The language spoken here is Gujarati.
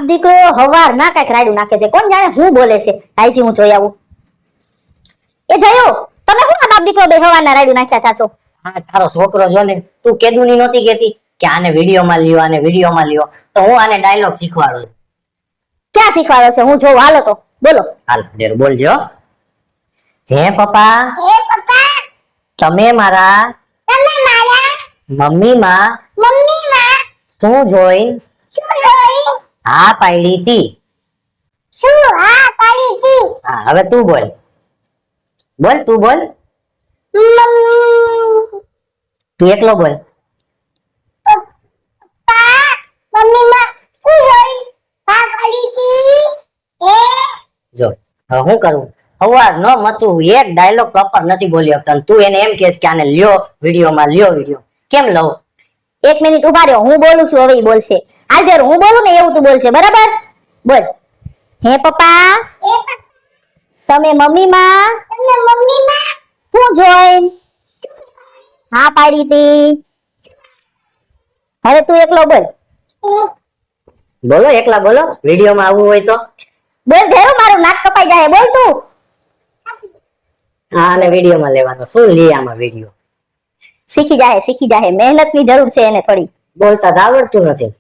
બાપ દીકરો હવાર ના કઈક રાડું નાખે છે, કોણ જાણે હું બોલે છે. આઈજી હું જોઈ આવું. એ જયો, તમે કોણ બાપ દીકરો બે હવારના રાડું નાખ્યા થાશો? હા તારો છોકરો જો ને, તું કેદુની નહોતી કેતી કે આને વિડીયોમાં લ્યો, આને વિડીયોમાં લ્યો, તો હું આને ડાયલોગ શીખવાડું. ક્યાં શીખવાડો છો? હું જોઉં, હાલો તો બોલો. હાલ દેર બોલજો. હે પપ્પા, તમે મારા મમ્મીમાં શું જોઈ હા પાડી હતી? હા હવે તું બોલ. બોલ તું બોલ. તું એકલો બોલ. જો હવે હું કરું? હવાર નો મતું એક ડાયલોગ પ્રોપર નથી બોલી શકતા. તું એને એમ કહેશ કે આને લ્યો વિડીયોમાં, લ્યો વિડીયો. કેમ લઉં? 1 મિનિટ ઉભા રહ્યો, હું બોલું છું, હવે ઈ બોલશે. હાલ દેર હું બોલું ને એવું તું બોલશે, બરાબર? બોલ. હે પપ્પા, તમે મમ્મીમાં શું જોઈ હા પાડી હતી? હવે તું એકલો બોલ. બોલો એકલા બોલો, વિડીયોમાં આવવું હોય તો. બોલ ધેરું, મારું નાક કપાઈ જાય. બોલ તું. હા અને વિડીયોમાં લેવાનો. શું લે આમાં વિડીયો? શીખી જાહે, મહેનતની જરૂર છે એને થોડી. બોલતા તો આવડતું નથી.